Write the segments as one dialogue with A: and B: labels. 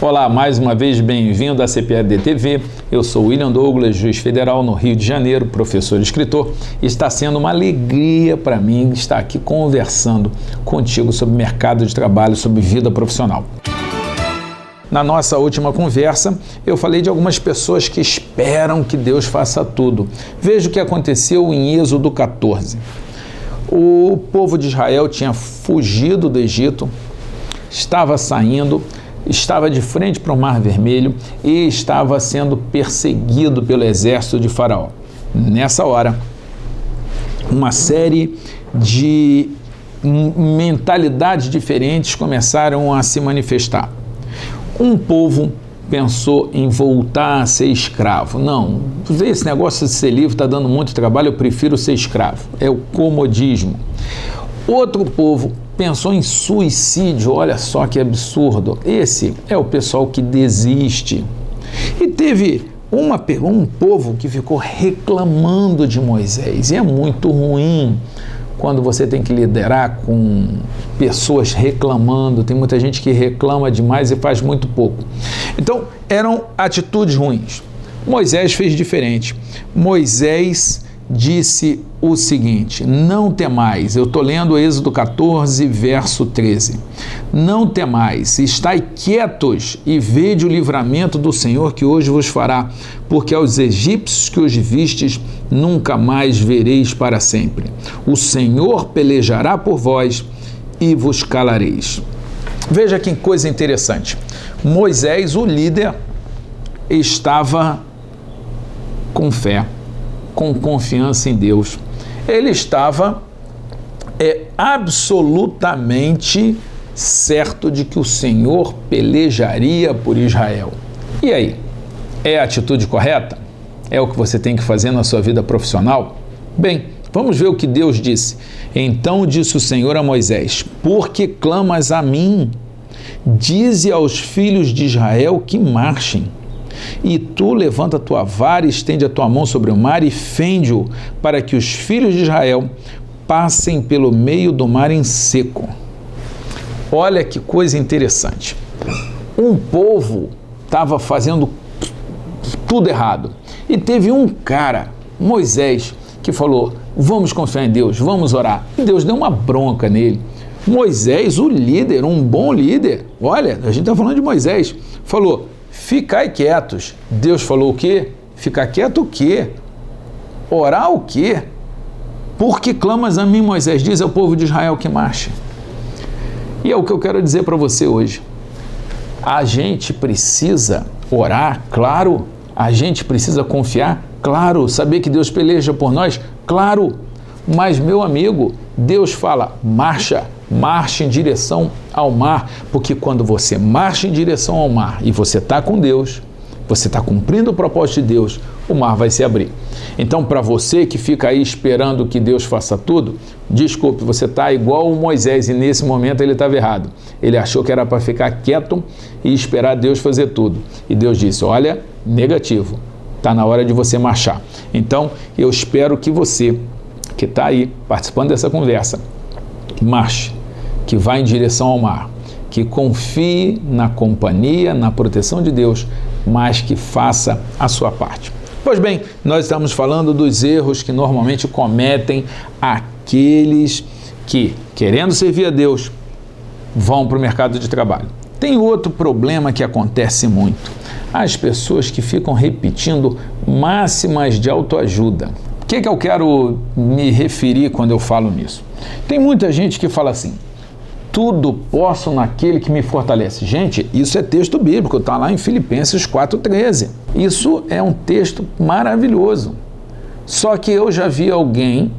A: Olá, mais uma vez bem-vindo à CPAD TV. Eu sou William Douglas, juiz federal no Rio de Janeiro, professor e escritor. E está sendo uma alegria para mim estar aqui conversando contigo sobre mercado de trabalho, sobre vida profissional. Na nossa última conversa, eu falei de algumas pessoas que esperam que Deus faça tudo. Veja o que aconteceu em Êxodo 14. O povo de Israel tinha fugido do Egito, estava saindo, estava de frente para o Mar Vermelho e estava sendo perseguido pelo exército de Faraó. Nessa hora, uma série de mentalidades diferentes começaram a se manifestar. Um povo pensou em voltar a ser escravo. Não, esse negócio de ser livre está dando muito trabalho, eu prefiro ser escravo. É o comodismo. Outro povo pensou em suicídio, olha só que absurdo. Esse é o pessoal que desiste. E teve um povo que ficou reclamando de Moisés. E é muito ruim quando você tem que liderar com pessoas reclamando. Tem muita gente que reclama demais e faz muito pouco. Então, eram atitudes ruins. Moisés fez diferente. Moisés disse o seguinte: não temais. Eu estou lendo Êxodo 14, verso 13. Não temais, estai quietos e vede o livramento do Senhor que hoje vos fará, porque aos egípcios que os vistes nunca mais vereis para sempre. O Senhor pelejará por vós e vos calareis. Veja que coisa interessante. Moisés, o líder, estava com fé, com confiança em Deus. Ele estava absolutamente certo de que o Senhor pelejaria por Israel. E aí? É a atitude correta? É o que você tem que fazer na sua vida profissional? Bem, vamos ver o que Deus disse. Então disse o Senhor a Moisés: por que clamas a mim? Dize aos filhos de Israel que marchem. E tu levanta a tua vara, estende a tua mão sobre o mar e fende-o, para que os filhos de Israel passem pelo meio do mar em seco. Olha que coisa interessante. Um povo estava fazendo tudo errado. E teve um cara, Moisés, que falou: vamos confiar em Deus, vamos orar. E Deus deu uma bronca nele. Moisés, o líder, um bom líder, olha, a gente está falando de Moisés, falou: ficai quietos. Deus falou o quê? Ficar quieto o quê? Orar o quê? Por que clamas a mim, Moisés? Diz ao povo de Israel que marche. E é o que eu quero dizer para você hoje. A gente precisa orar, claro. A gente precisa confiar, claro. Saber que Deus peleja por nós, claro. Mas, meu amigo, Deus fala: marcha em direção ao mar, porque quando você marcha em direção ao mar e você está com Deus, você está cumprindo o propósito de Deus, o mar vai se abrir. Então, para você que fica aí esperando que Deus faça tudo, desculpe, você está igual o Moisés e nesse momento ele estava errado. Ele achou que era para ficar quieto e esperar Deus fazer tudo. E Deus disse: olha, negativo, está na hora de você marchar. Então, eu espero que você que está aí participando dessa conversa, marche, que vá em direção ao mar, que confie na companhia, na proteção de Deus, mas que faça a sua parte. Pois bem, nós estamos falando dos erros que normalmente cometem aqueles que, querendo servir a Deus, vão para o mercado de trabalho. Tem outro problema que acontece muito: as pessoas que ficam repetindo máximas de autoajuda. O que eu quero me referir quando eu falo nisso? Tem muita gente que fala assim: tudo posso naquele que me fortalece. Gente, isso é texto bíblico, está lá em Filipenses 4,13. Isso é um texto maravilhoso. Só que eu já vi alguém,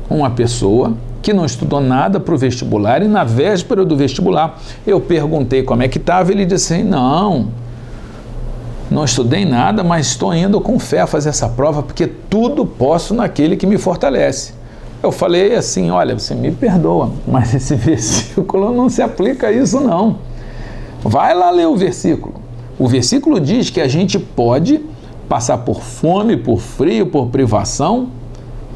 A: uma pessoa, que não estudou nada para o vestibular e na véspera do vestibular eu perguntei como é que estava, ele disse assim: não estudei nada, mas estou indo com fé a fazer essa prova, porque tudo posso naquele que me fortalece. Eu falei assim: olha, você me perdoa, mas esse versículo não se aplica a isso não. Vai lá ler o versículo. O versículo diz que a gente pode passar por fome, por frio, por privação,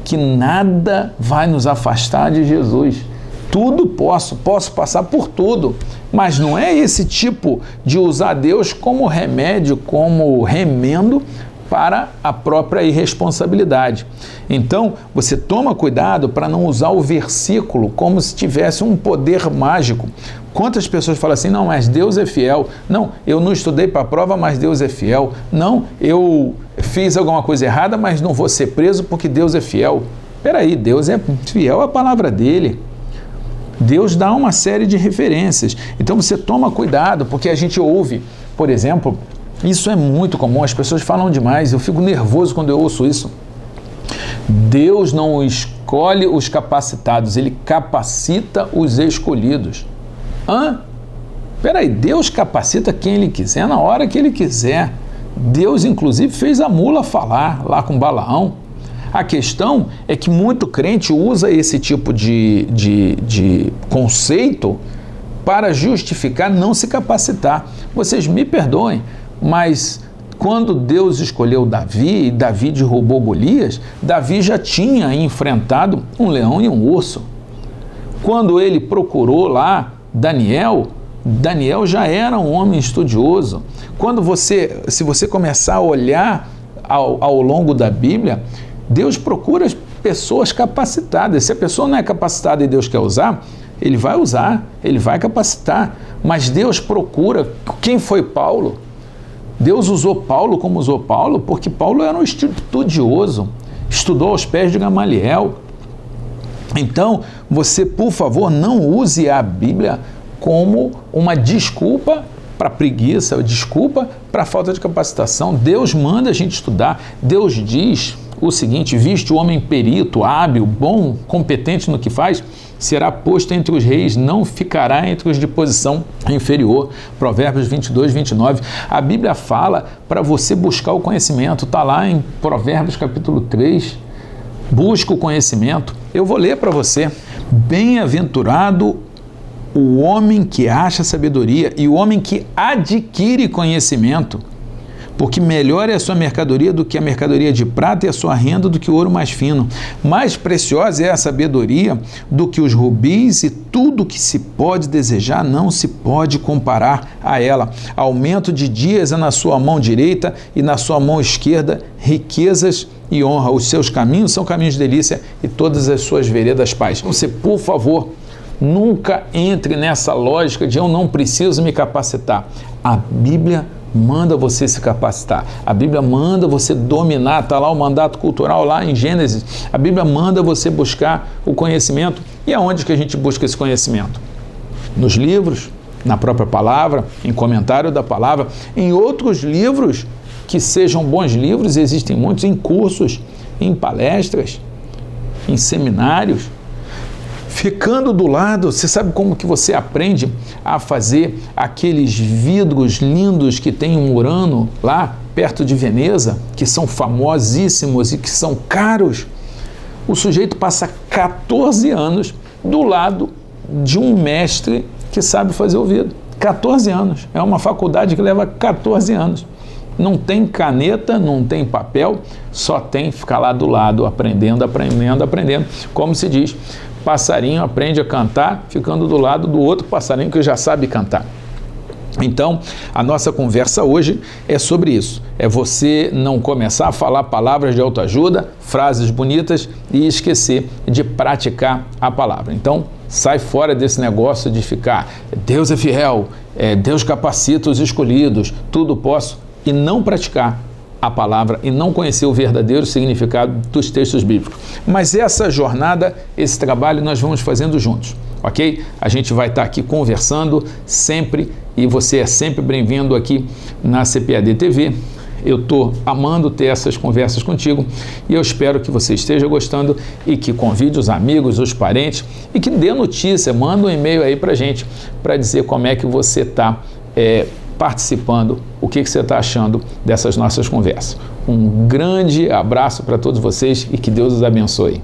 A: que nada vai nos afastar de Jesus. Tudo posso passar por tudo, mas não é esse tipo de usar Deus como remédio, como remendo para a própria irresponsabilidade. Então, você toma cuidado para não usar o versículo como se tivesse um poder mágico. Quantas pessoas falam assim, não, mas Deus é fiel. Não, eu não estudei para a prova, mas Deus é fiel. Não, eu fiz alguma coisa errada, mas não vou ser preso porque Deus é fiel. Peraí, Deus é fiel à palavra dele. Deus dá uma série de referências. Então você toma cuidado, porque a gente ouve, por exemplo, isso é muito comum, as pessoas falam demais, eu fico nervoso quando eu ouço isso. Deus não escolhe os capacitados, Ele capacita os escolhidos. Peraí, Deus capacita quem Ele quiser, na hora que Ele quiser. Deus, inclusive, fez a mula falar lá com Balaão. A questão é que muito crente usa esse tipo de conceito para justificar não se capacitar. Vocês me perdoem, mas quando Deus escolheu Davi e Davi derrubou Golias, Davi já tinha enfrentado um leão e um urso. Quando ele procurou lá Daniel já era um homem estudioso. Se você começar a olhar ao longo da Bíblia, Deus procura pessoas capacitadas. Se a pessoa não é capacitada e Deus quer usar, Ele vai usar, Ele vai capacitar. Mas Deus procura. Quem foi Paulo? Deus usou Paulo como usou Paulo, porque Paulo era um estudioso, estudou aos pés de Gamaliel. Então, você, por favor, não use a Bíblia como uma desculpa para preguiça, desculpa para falta de capacitação. Deus manda a gente estudar. Deus diz o seguinte: visto o homem perito, hábil, bom, competente no que faz, será posto entre os reis, não ficará entre os de posição inferior. Provérbios 22, 29. A Bíblia fala para você buscar o conhecimento, está lá em Provérbios capítulo 3. Busca o conhecimento. Eu vou ler para você. Bem-aventurado o homem que acha sabedoria e o homem que adquire conhecimento, porque melhor é a sua mercadoria do que a mercadoria de prata e a sua renda do que o ouro mais fino. Mais preciosa é a sabedoria do que os rubis, e tudo que se pode desejar não se pode comparar a ela. Aumento de dias é na sua mão direita e na sua mão esquerda riquezas e honra. Os seus caminhos são caminhos de delícia e todas as suas veredas paz. Você, por favor, nunca entre nessa lógica de eu não preciso me capacitar. A Bíblia manda você se capacitar. A Bíblia manda você dominar. Está lá o mandato cultural, lá em Gênesis. A Bíblia manda você buscar o conhecimento. E aonde que a gente busca esse conhecimento? Nos livros, na própria palavra, em comentário da palavra, em outros livros que sejam bons livros, existem muitos, em cursos, em palestras, em seminários. Ficando do lado, você sabe como que você aprende a fazer aqueles vidros lindos que tem em Murano, lá perto de Veneza, que são famosíssimos e que são caros? O sujeito passa 14 anos do lado de um mestre que sabe fazer o vidro. 14 anos. É uma faculdade que leva 14 anos. Não tem caneta, não tem papel, só tem ficar lá do lado, aprendendo. Como se diz, passarinho aprende a cantar ficando do lado do outro passarinho que já sabe cantar. Então, a nossa conversa hoje é sobre isso. É você não começar a falar palavras de autoajuda, frases bonitas e esquecer de praticar a palavra. Então, sai fora desse negócio de ficar Deus é fiel, Deus capacita os escolhidos, tudo posso, e não praticar a palavra e não conhecer o verdadeiro significado dos textos bíblicos. Mas essa jornada, esse trabalho nós vamos fazendo juntos, ok? A gente vai estar aqui conversando sempre e você é sempre bem-vindo aqui na CPAD TV. Eu estou amando ter essas conversas contigo e eu espero que você esteja gostando e que convide os amigos, os parentes e que dê notícia, manda um e-mail aí para a gente para dizer como é que você está participando, o que você está achando dessas nossas conversas. Um grande abraço para todos vocês e que Deus os abençoe.